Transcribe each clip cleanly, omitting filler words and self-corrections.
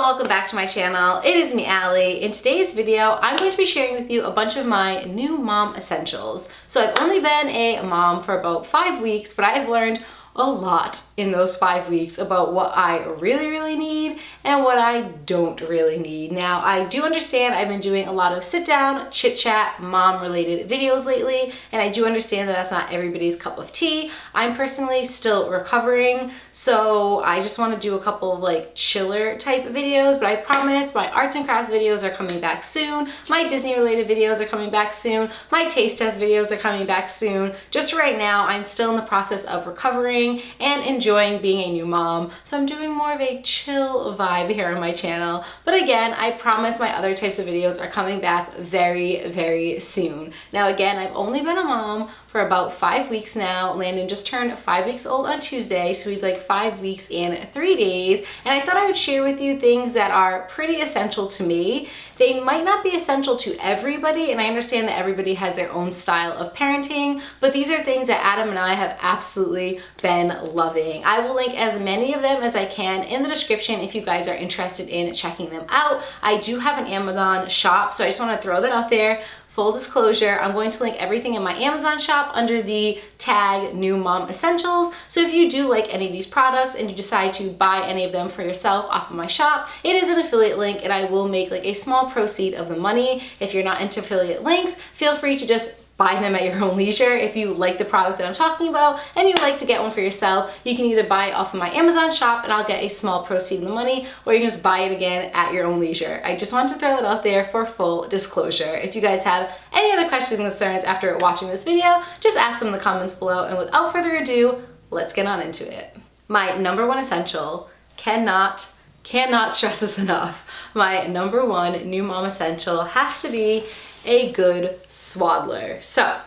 welcome back to my channel. It is me, Allie. In today's video, I'm going to be sharing with you a bunch of my new mom essentials. So I've only been a mom for about 5 weeks, but I've learned a lot in those 5 weeks about what I really need and what I don't really need. Now, I do understand I've been doing a lot of sit down, chit chat, mom related videos lately, and I do understand that that's not everybody's cup of tea. I'm personally still recovering, so I just want to do a couple of like chiller type videos, but I promise my arts and crafts videos are coming back soon. My Disney related videos are coming back soon. My taste test videos are coming back soon. Just right now, I'm still in the process of recovering and enjoying being a new mom, so I'm doing more of a chill vibe here on my channel. But again, I promise my other types of videos are coming back very soon. Now again, I've only been a mom for about 5 weeks now. Landon just turned 5 weeks old on Tuesday, so he's like 5 weeks and 3 days, and I thought I would share with you things that are pretty essential to me. They might not be essential to everybody, and I understand that everybody has their own style of parenting, but these are things that Adam and I have absolutely been loving. I will link as many of them as I can in the description if you guys are interested in checking them out. I do have an Amazon shop, so I just want to throw that out there. Full disclosure, I'm going to link everything in my Amazon shop under the tag New Mom Essentials. So if you do like any of these products and you decide to buy any of them for yourself off of my shop, it is an affiliate link and I will make like a small proceed of the money. If you're not into affiliate links, feel free to just buy them at your own leisure. If you like the product that I'm talking about and you like to get one for yourself, you can either buy it off of my Amazon shop and I'll get a small proceed of the money, or you can just buy it again at your own leisure. I just wanted to throw that out there for full disclosure. If you guys have any other questions and concerns after watching this video, just ask them in the comments below, and without further ado, let's get on into it. My number one essential, cannot stress this enough. My number one new mom essential has to be a good swaddler. So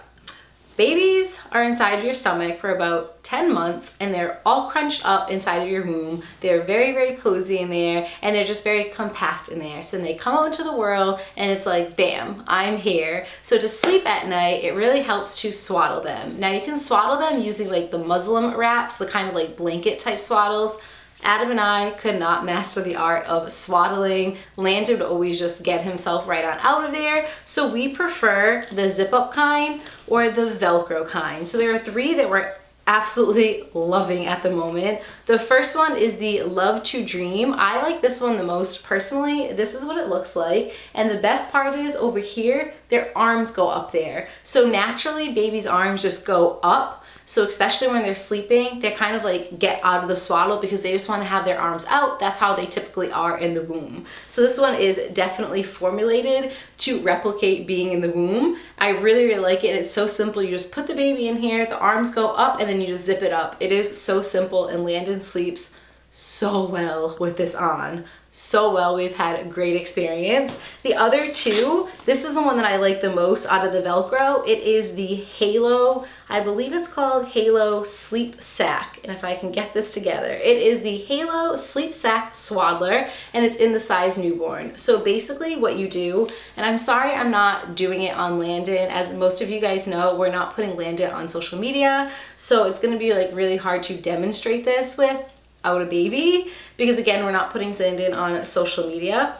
babies are inside of your stomach for about 10 months and they're all crunched up inside of your womb. They're very cozy in there and they're just very compact in there. So then they come out into the world and it's like, bam, I'm here. So to sleep at night, it really helps to swaddle them. Now you can swaddle them using like the Muslim wraps, the kind of like blanket type swaddles. Adam and I could not master the art of swaddling. Landon would always just get himself right on out of there. So we prefer the zip up kind or the Velcro kind. So there are three that we're absolutely loving at the moment. The first one is the Love to Dream. I like this one the most personally. This is what it looks like. And the best part is over here, their arms go up there. So naturally babies' arms just go up. So especially when they're sleeping, they kind of like get out of the swaddle because they just want to have their arms out. That's how they typically are in the womb. So this one is definitely formulated to replicate being in the womb. I really like it. It's so simple. You just put the baby in here, the arms go up, and then you just zip it up. It is so simple, and Landon sleeps so well with this on. So well. We've had a great experience. The other two, this is the one that I like the most out of the Velcro. It is the Halo, I believe it's called Halo Sleep Sack. And if I can get this together, it is the Halo Sleep Sack Swaddler, and it's in the size newborn. So basically what you do, and I'm sorry I'm not doing it on Landon, as most of you guys know, we're not putting Landon on social media. So it's gonna be like really hard to demonstrate this without a baby, because again, we're not putting Landon on social media.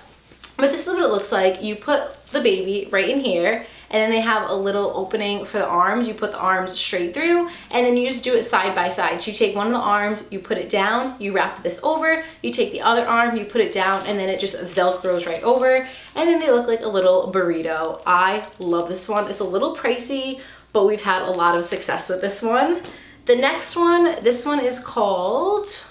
But this is what it looks like. You put the baby right in here, and then they have a little opening for the arms. You put the arms straight through, and then you just do it side by side. So you take one of the arms, you put it down, you wrap this over, you take the other arm, you put it down, and then it just Velcros right over, and then they look like a little burrito. I love this one. It's a little pricey, but we've had a lot of success with this one. The next one, this one is called...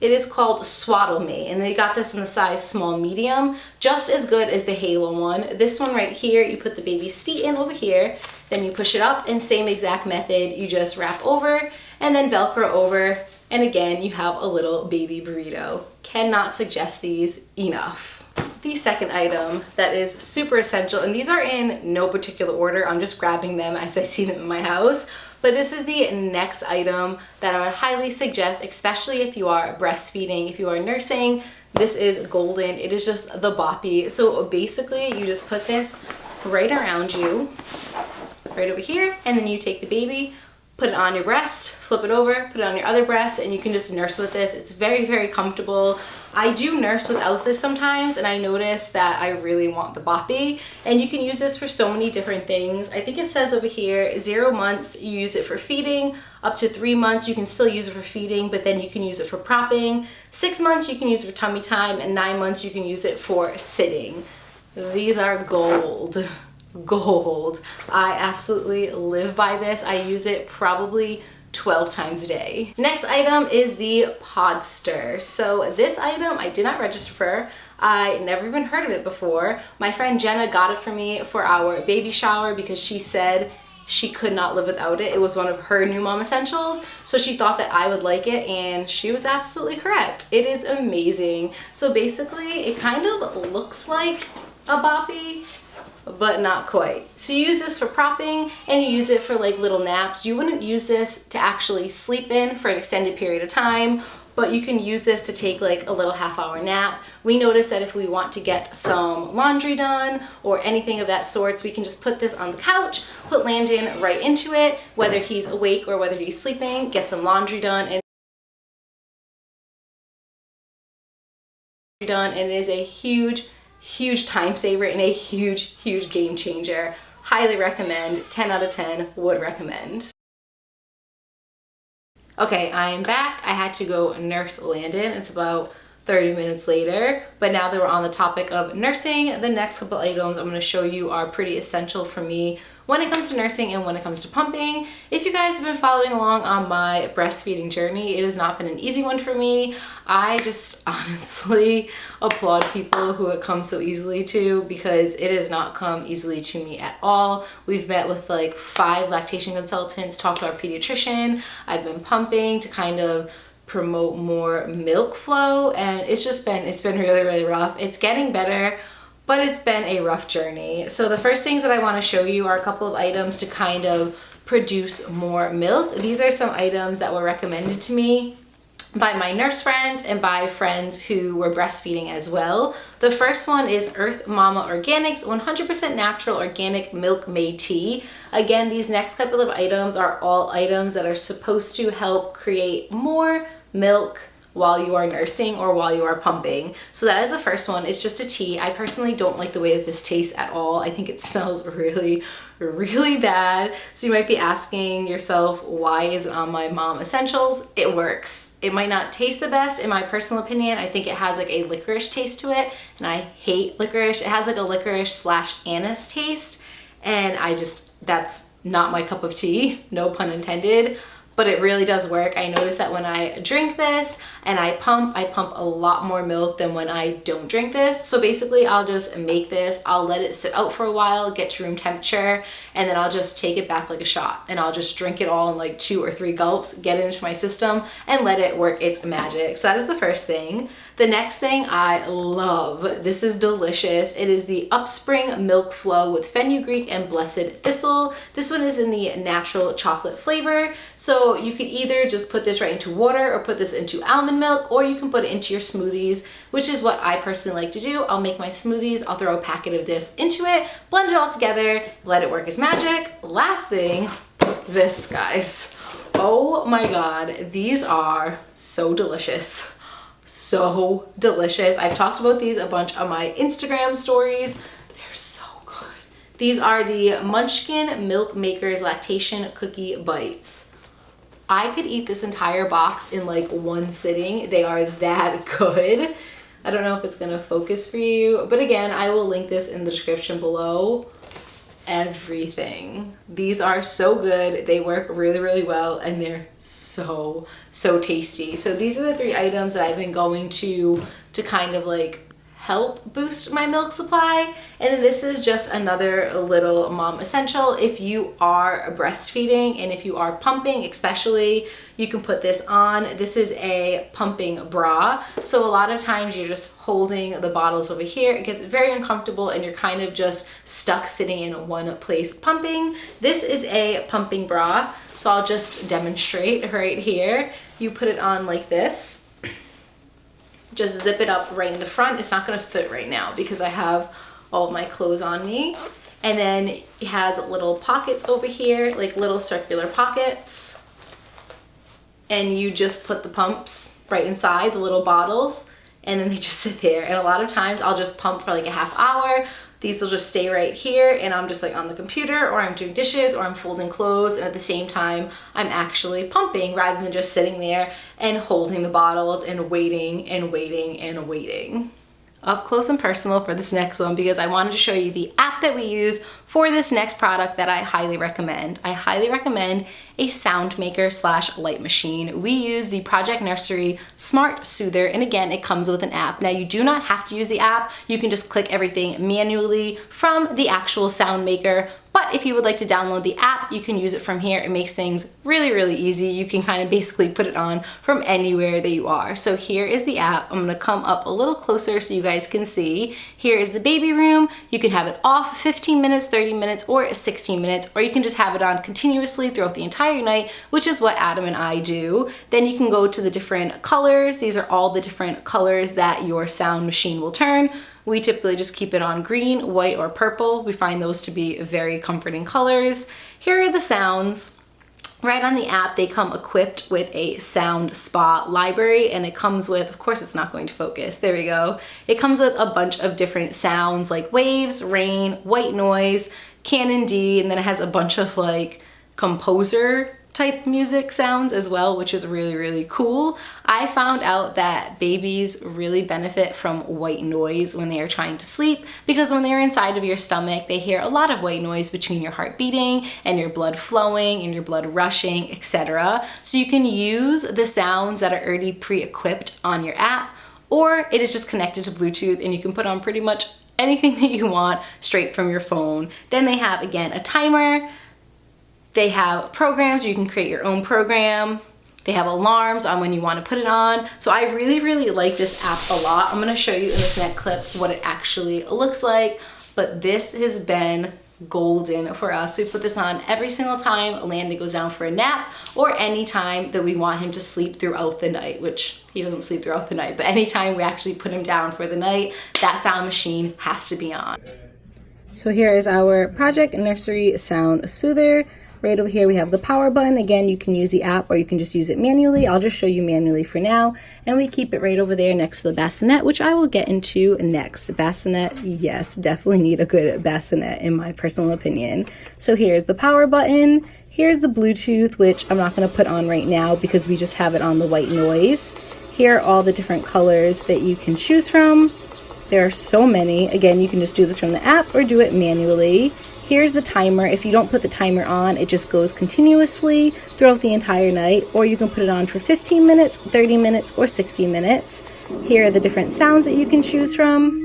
It is called Swaddle Me, and they got this in the size small medium, just as good as the Halo one. This one right here, you put the baby's feet in over here, then you push it up, and same exact method, you just wrap over and then Velcro over, and again, you have a little baby burrito. Cannot suggest these enough. The second item that is super essential, and these are in no particular order, I'm just grabbing them as I see them in my house, but this is the next item that I would highly suggest, especially if you are breastfeeding, if you are nursing. This is golden. It is just the boppy. So basically you just put this right around you, right over here, and then you take the baby, put it on your breast, flip it over, put it on your other breast, and you can just nurse with this. It's very, very comfortable. I do nurse without this sometimes, and I notice that I really want the boppy, and you can use this for so many different things. I think it says over here, 0 months, you use it for feeding. Up to 3 months, you can still use it for feeding, but then you can use it for propping. 6 months, you can use it for tummy time, and 9 months, you can use it for sitting. These are gold. Gold. I absolutely live by this. I use it probably 12 times a day. Next item is the Podster. So this item I did not register for. I never even heard of it before. My friend Jenna got it for me for our baby shower because she said she could not live without it. It was one of her new mom essentials, so she thought that I would like it, and she was absolutely correct. It is amazing. So basically it kind of looks like a boppy, but not quite. So you use this for propping, and you use it for like little naps. You wouldn't use this to actually sleep in for an extended period of time, but you can use this to take like a little half-hour nap. We notice that if we want to get some laundry done or anything of that sorts, we can just put this on the couch, put Landon right into it, whether he's awake or whether he's sleeping, get some laundry done, and it is a huge time saver and a huge game changer. Highly recommend. 10 out of 10 would recommend. Okay, I am back. I had to go nurse Landon. It's about 30 minutes later, but now that we're on the topic of nursing, the next couple items I'm going to show you are pretty essential for me when it comes to nursing and when it comes to pumping. If you guys have been following along on my breastfeeding journey, it has not been an easy one for me. I just honestly applaud people who it comes so easily to, because it has not come easily to me at all. We've met with like 5 lactation consultants, talked to our pediatrician. I've been pumping to kind of promote more milk flow, and it's been really rough. It's getting better, but it's been a rough journey. So the first things that I want to show you are a couple of items to kind of produce more milk. These are some items that were recommended to me by my nurse friends and by friends who were breastfeeding as well. The first one is Earth Mama Organics 100% natural organic milk made tea. Again, these next couple of items are all items that are supposed to help create more milk while you are nursing or while you are pumping. So that is the first one. It's just a tea. I personally don't like the way that this tastes at all. I think it smells really bad. So you might be asking yourself, why is it on my mom essentials? It works. It might not taste the best in my personal opinion. I think it has like a licorice taste to it, and I hate licorice. It has like a licorice / anise taste, and that's not my cup of tea, no pun intended. But it really does work. I notice that when I drink this and I pump a lot more milk than when I don't drink this. So basically I'll just make this, I'll let it sit out for a while, get to room temperature, and then I'll just take it back like a shot, and I'll just drink it all in like 2 or 3 gulps, get it into my system, and let it work its magic. So that is the first thing. The next thing I love, this is delicious. It is the Upspring Milk Flow with fenugreek and blessed thistle. This one is in the natural chocolate flavor. So you could either just put this right into water or put this into almond milk, or you can put it into your smoothies, which is what I personally like to do. I'll make my smoothies, I'll throw a packet of this into it, blend it all together, let it work its magic. Last thing, this, guys. Oh my God, these are so delicious. So delicious. I've talked about these a bunch on my Instagram stories. They're so good. These are the Munchkin Milk Makers Lactation Cookie Bites. I could eat this entire box in like one sitting. They are that good. I don't know if it's gonna focus for you, but again, I will link this in the description below. Everything. These are so good. They work really well, and they're so tasty. So these are the 3 items that I've been going to kind of like help boost my milk supply. And then this is just another little mom essential. If you are breastfeeding and if you are pumping especially, you can put this on. This is a pumping bra. So a lot of times you're just holding the bottles over here. It gets very uncomfortable and you're kind of just stuck sitting in one place pumping. This is a pumping bra. So I'll just demonstrate right here. You put it on like this. Just zip it up right in the front. It's not gonna fit right now because I have all of my clothes on me. And then it has little pockets over here, like little circular pockets. And you just put the pumps right inside the little bottles, and then they just sit there. And a lot of times I'll just pump for like a half hour. These will just stay right here, and I'm just like on the computer, or I'm doing dishes, or I'm folding clothes, and at the same time I'm actually pumping rather than just sitting there and holding the bottles and waiting and waiting and waiting. Up close and personal for this next one, because I wanted to show you the app that we use for this next product that I highly recommend. I highly recommend a sound maker / light machine. We use the Project Nursery Smart Soother, and again, it comes with an app. Now, you do not have to use the app. You can just click everything manually from the actual sound maker. But if you would like to download the app, you can use it from here. It makes things really, really easy. You can kind of basically put it on from anywhere that you are. So here is the app. I'm gonna come up a little closer so you guys can see. Here is the baby room. You can have it off 15 minutes, 30 minutes, or 16 minutes, or you can just have it on continuously throughout the entire night, which is what Adam and I do. Then you can go to the different colors. These are all the different colors that your sound machine will turn. We typically just keep it on green, white, or purple. We find those to be very comforting colors. Here are the sounds. Right on the app, they come equipped with a sound spa library, and it comes with, of course it's not going to focus, there we go. It comes with a bunch of different sounds like waves, rain, white noise, Canon D, and then it has a bunch of like composer type music sounds as well, which is really, really cool. I found out that babies really benefit from white noise when they are trying to sleep, because when they're inside of your stomach, they hear a lot of white noise between your heart beating and your blood flowing and your blood rushing, etc. So you can use the sounds that are already pre-equipped on your app, or it is just connected to Bluetooth and you can put on pretty much anything that you want straight from your phone. Then they have, again, a timer. They have programs where you can create your own program. They have alarms on when you want to put it on. So I really, really like this app a lot. I'm gonna show you in this next clip what it actually looks like, but this has been golden for us. We put this on every single time Landon goes down for a nap, or any time that we want him to sleep throughout the night, which he doesn't sleep throughout the night, but anytime we actually put him down for the night, that sound machine has to be on. So here is our Project Nursery Sound Soother. Right over here we have the power button. Again, you can use the app or you can just use it manually. I'll just show you manually for now. And we keep it right over there next to the bassinet, which I will get into next. Bassinet, yes, definitely need a good bassinet in my personal opinion. So here's the power button. Here's the Bluetooth, which I'm not going to put on right now because we just have it on the white noise. Here are all the different colors that you can choose from. There are so many. Again, you can just do this from the app or do it manually. Here's the timer. If you don't put the timer on, it just goes continuously throughout the entire night, or you can put it on for 15 minutes, 30 minutes, or 60 minutes. Here are the different sounds that you can choose from.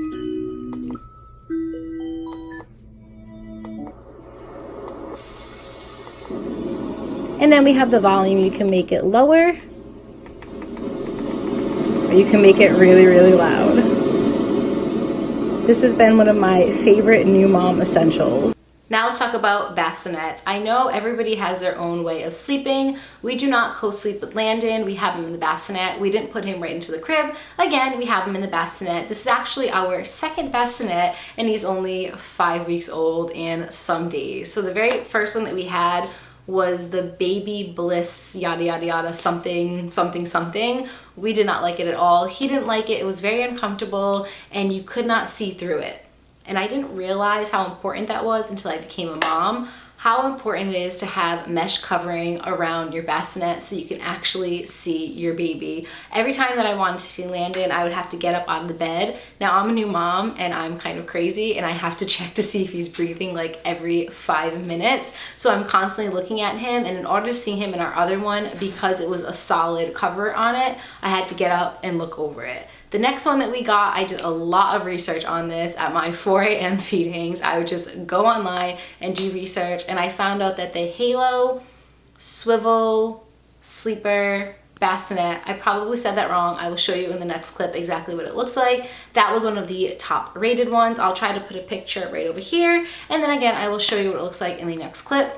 And then we have the volume. You can make it lower, or you can make it really, really loud. This has been one of my favorite new mom essentials. Now let's talk about bassinets. I know everybody has their own way of sleeping. We do not co-sleep with Landon. We have him in the bassinet. We didn't put him right into the crib. Again, we have him in the bassinet. This is actually our second bassinet, and he's only 5 weeks old and some days. So the very first one that we had was the Baby Bliss yada yada yada something something something. We did not like it at all. He didn't like it. It was very uncomfortable and you could not see through it. And I didn't realize how important that was until I became a mom. How important it is to have mesh covering around your bassinet so you can actually see your baby. Every time that I wanted to see Landon, I would have to get up out of the bed. Now I'm a new mom and I'm kind of crazy and I have to check to see if he's breathing like every 5 minutes. So I'm constantly looking at him, and in order to see him in our other one, because it was a solid cover on it, I had to get up and look over it. The next one that we got, I did a lot of research on this at my 4 a.m. feedings. I would just go online and do research, and I found out that the Halo Swivel Sleeper Bassinet, I probably said that wrong. I will show you in the next clip exactly what it looks like. That was one of the top rated ones. I'll try to put a picture right over here, and then again, I will show you what it looks like in the next clip.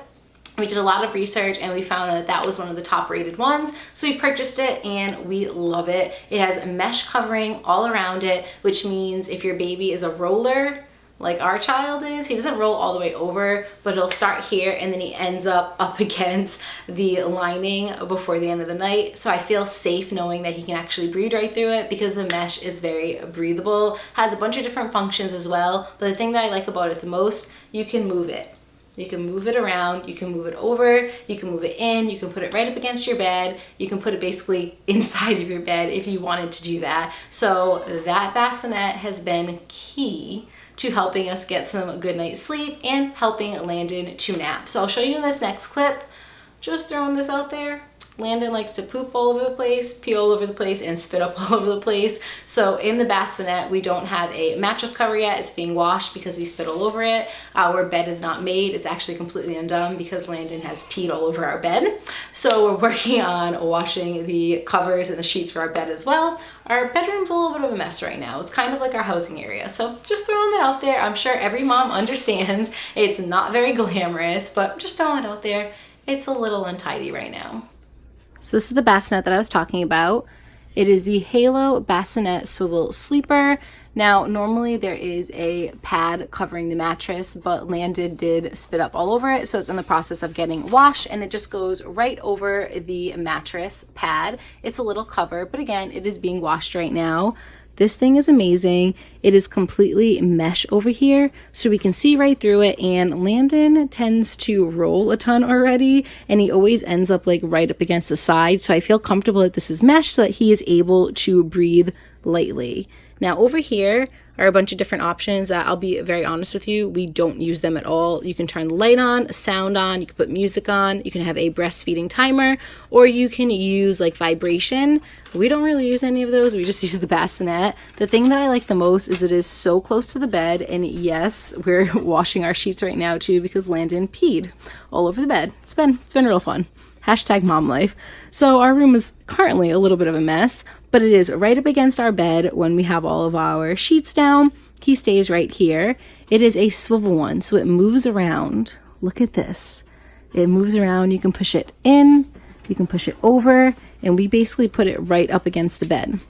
We did a lot of research and we found that that was one of the top rated ones. So we purchased it and we love it. It has mesh covering all around it, which means if your baby is a roller, like our child is. He doesn't roll all the way over, but he'll start here and then he ends up against the lining before the end of the night. So I feel safe knowing that he can actually breathe right through it because the mesh is very breathable, has a bunch of different functions as well. But the thing that I like about it the most, you can move it. You can move it around, you can move it over, you can move it in, you can put it right up against your bed, you can put it basically inside of your bed if you wanted to do that. So that bassinet has been key to helping us get some good night's sleep and helping Landon to nap. So I'll show you in this next clip, just throwing this out there. Landon likes to poop all over the place, pee all over the place, and spit up all over the place. So in the bassinet, we don't have a mattress cover yet. It's being washed because he spit all over it. Our bed is not made. It's actually completely undone because Landon has peed all over our bed. So we're working on washing the covers and the sheets for our bed as well. Our bedroom's a little bit of a mess right now. It's kind of like our housing area. So just throwing that out there. I'm sure every mom understands it's not very glamorous, but just throwing it out there. It's a little untidy right now. So this is the bassinet that I was talking about. It is the Halo Bassinet Swivel Sleeper. Now, normally there is a pad covering the mattress, but Landon did spit up all over it, so it's in the process of getting washed, and it just goes right over the mattress pad. It's a little cover, but again, it is being washed right now. This thing is amazing. It is completely mesh over here, so we can see right through it, and Landon tends to roll a ton already, and he always ends up like right up against the side, so I feel comfortable that this is mesh so that he is able to breathe lightly. Now over here are a bunch of different options that I'll be very honest with you, we don't use them at all. You can turn the light on, sound on, you can put music on, you can have a breastfeeding timer, or you can use like vibration. We don't really use any of those, we just use the bassinet. The thing that I like the most is it is so close to the bed, and yes, we're washing our sheets right now too because Landon peed all over the bed. It's been real fun. Hashtag mom life. So our room is currently a little bit of a mess, but it is right up against our bed when we have all of our sheets down. He stays right here. It is a swivel one, so it moves around. Look at this. It moves around. You can push it in, you can push it over, and we basically put it right up against the bed.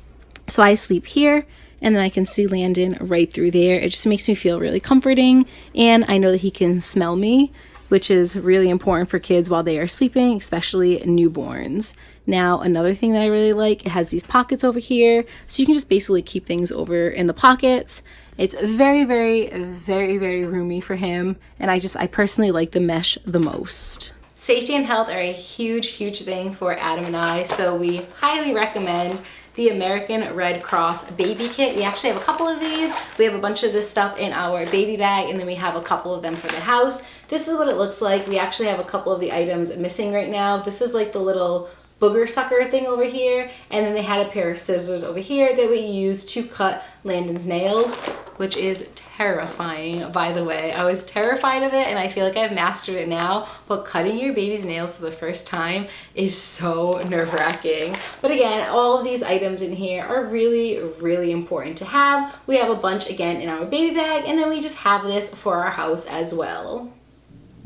So I sleep here, and then I can see Landon right through there. It just makes me feel really comforting, and I know that he can smell me, which is really important for kids while they are sleeping, especially newborns. Now, another thing that I really like, it has these pockets over here, so you can just basically keep things over in the pockets. It's very, very, very, very roomy for him, and I personally like the mesh the most. Safety and health are a huge, huge thing for Adam and I, so we highly recommend the American Red Cross baby kit. We actually have a couple of these. We have a bunch of this stuff in our baby bag, and then we have a couple of them for the house. This is what it looks like. We actually have a couple of the items missing right now. This is like the little booger sucker thing over here, and then they had a pair of scissors over here that we use to cut Landon's nails, which is terrifying, by the way. I was terrified of it, and I feel like I've mastered it now, but cutting your baby's nails for the first time is so nerve-wracking. But again, all of these items in here are really, really important to have. We have a bunch again in our baby bag, and then we just have this for our house as well.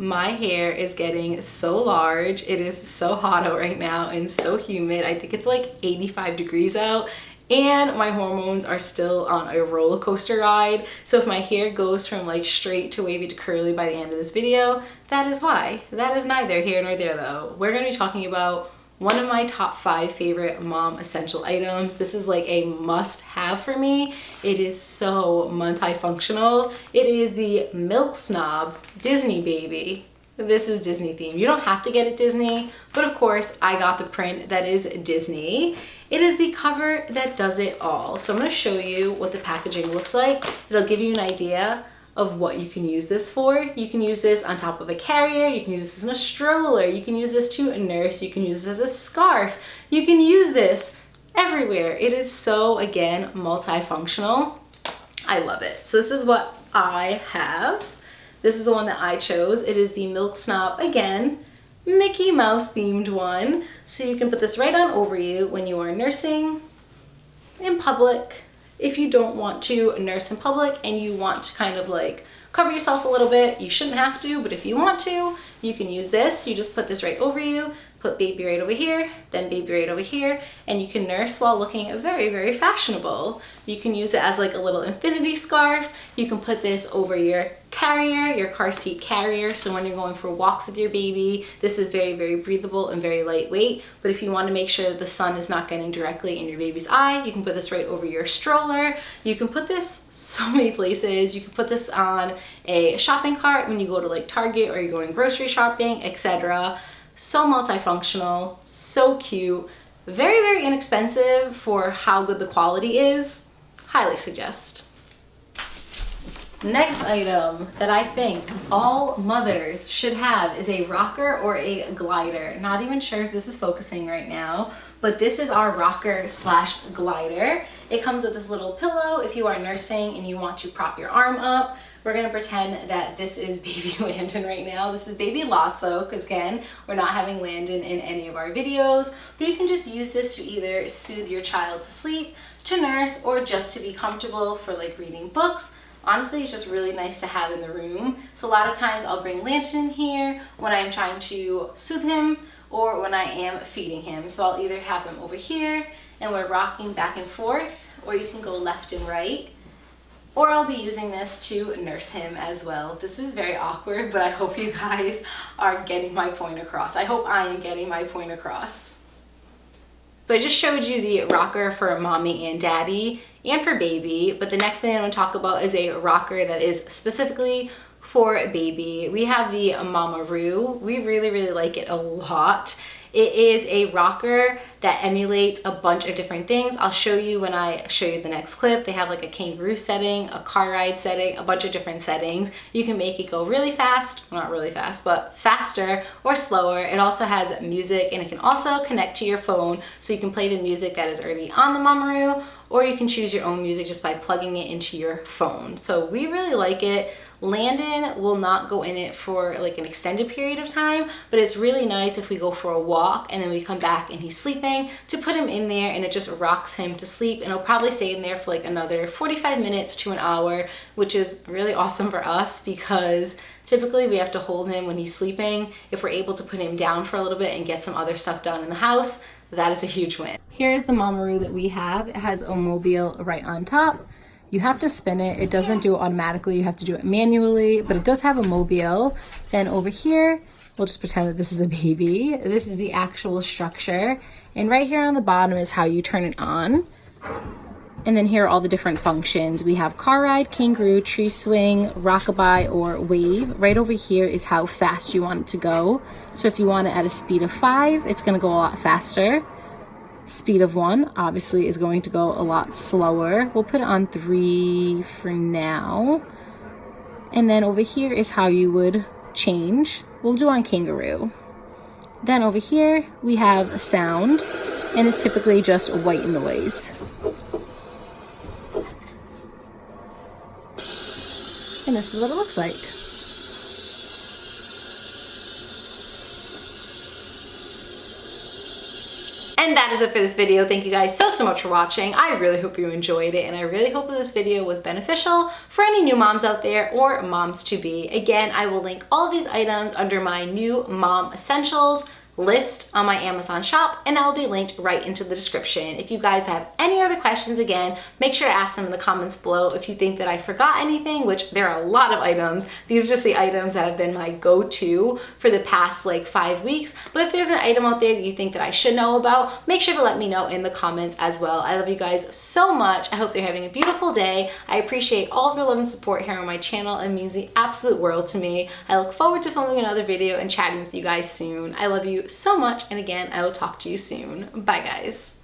My hair is getting so large. It is so hot out right now and so humid. I think it's like 85 degrees out, and my hormones are still on a roller coaster ride. So if my hair goes from like straight to wavy to curly by the end of this video, that is why. That is neither here nor there though. We're gonna be talking about one of my top 5 favorite mom essential items. This is like a must-have for me. It is so multifunctional. It is the Milk Snob Disney Baby. This is Disney themed. You don't have to get it Disney, but of course I got the print that is Disney. It is the cover that does it all. So I'm gonna show you what the packaging looks like. It'll give you an idea of what you can use this for. You can use this on top of a carrier, you can use this in a stroller, you can use this to nurse, you can use this as a scarf, you can use this everywhere. It is so, again, multifunctional. I love it. So this is what I have. This is the one that I chose. It is the Milk Snob, again, Mickey Mouse themed one. So you can put this right on over you when you are nursing in public. If you don't want to nurse in public and you want to kind of like cover yourself a little bit, you shouldn't have to, but if you want to, you can use this. You just put this right over you. Put baby right over here, then baby right over here, and you can nurse while looking very, very fashionable. You can use it as like a little infinity scarf. You can put this over your carrier, your car seat carrier, so when you're going for walks with your baby, this is very, very breathable and very lightweight. But if you want to make sure that the sun is not getting directly in your baby's eye, you can put this right over your stroller. You can put this so many places. You can put this on a shopping cart when you go to like Target or you're going grocery shopping, etc. So multifunctional, so cute, very, very inexpensive for how good the quality is. Highly suggest. Next item that I think all mothers should have is a rocker or a glider. Not even sure if this is focusing right now, but this is our rocker slash glider. It comes with this little pillow if you are nursing and you want to prop your arm up. We're gonna pretend that this is baby Landon right now. This is baby Lotso, because again, we're not having Landon in any of our videos, but you can just use this to either soothe your child to sleep, to nurse, or just to be comfortable for like reading books. Honestly, it's just really nice to have in the room. So a lot of times I'll bring Landon in here when I'm trying to soothe him or when I am feeding him. So I'll either have him over here and we're rocking back and forth, or you can go left and right. Or I'll be using this to nurse him as well. This is very awkward, but I hope you guys are getting my point across. I hope I am getting my point across. So I just showed you the rocker for mommy and daddy and for baby, but the next thing I'm going to talk about is a rocker that is specifically for baby. We have the Mamaroo. We really, really like it a lot. It is a rocker that emulates a bunch of different things. I'll show you when I show you the next clip. They have like a kangaroo setting, a car ride setting, a bunch of different settings. You can make it go really fast, well, not really fast, but faster or slower. It also has music, and it can also connect to your phone, so you can play the music that is already on the Mamaroo, or you can choose your own music just by plugging it into your phone. So we really like it. Landon will not go in it for like an extended period of time, but it's really nice if we go for a walk and then we come back and he's sleeping to put him in there, and it just rocks him to sleep, and he'll probably stay in there for like another 45 minutes to an hour, which is really awesome for us because typically we have to hold him when he's sleeping. If we're able to put him down for a little bit and get some other stuff done in the house, that is a huge win. Here's the Mamaroo that we have. It has a mobile right on top. You have to spin it. It doesn't do it automatically. You have to do it manually, but it does have a mobile. Then over here, we'll just pretend that this is a baby. This is the actual structure. And right here on the bottom is how you turn it on. And then here are all the different functions. We have car ride, kangaroo, tree swing, rockabye, or wave. Right over here is how fast you want it to go. So if you want it at a speed of 5, it's gonna go a lot faster. Speed of 1 obviously is going to go a lot slower. We'll put it on 3 for now. And then over here is how you would change. We'll do on kangaroo. Then over here we have a sound, and it's typically just white noise. And this is what it looks like. And that is it for this video. Thank you guys so much for watching. I really hope you enjoyed it, and I really hope that this video was beneficial for any new moms out there or moms to be. Again, I will link all of these items under my new mom essentials list on my Amazon shop, and that will be linked right into the description. If you guys have any other questions, again, make sure to ask them in the comments below. If you think that I forgot anything, which there are a lot of items, these are just the items that have been my go-to for the past like 5 weeks. But if there's an item out there that you think that I should know about, make sure to let me know in the comments as well. I love you guys so much. I hope you're having a beautiful day. I appreciate all of your love and support here on my channel. It means the absolute world to me. I look forward to filming another video and chatting with you guys soon. I love you so much, and again, I will talk to you soon. Bye guys.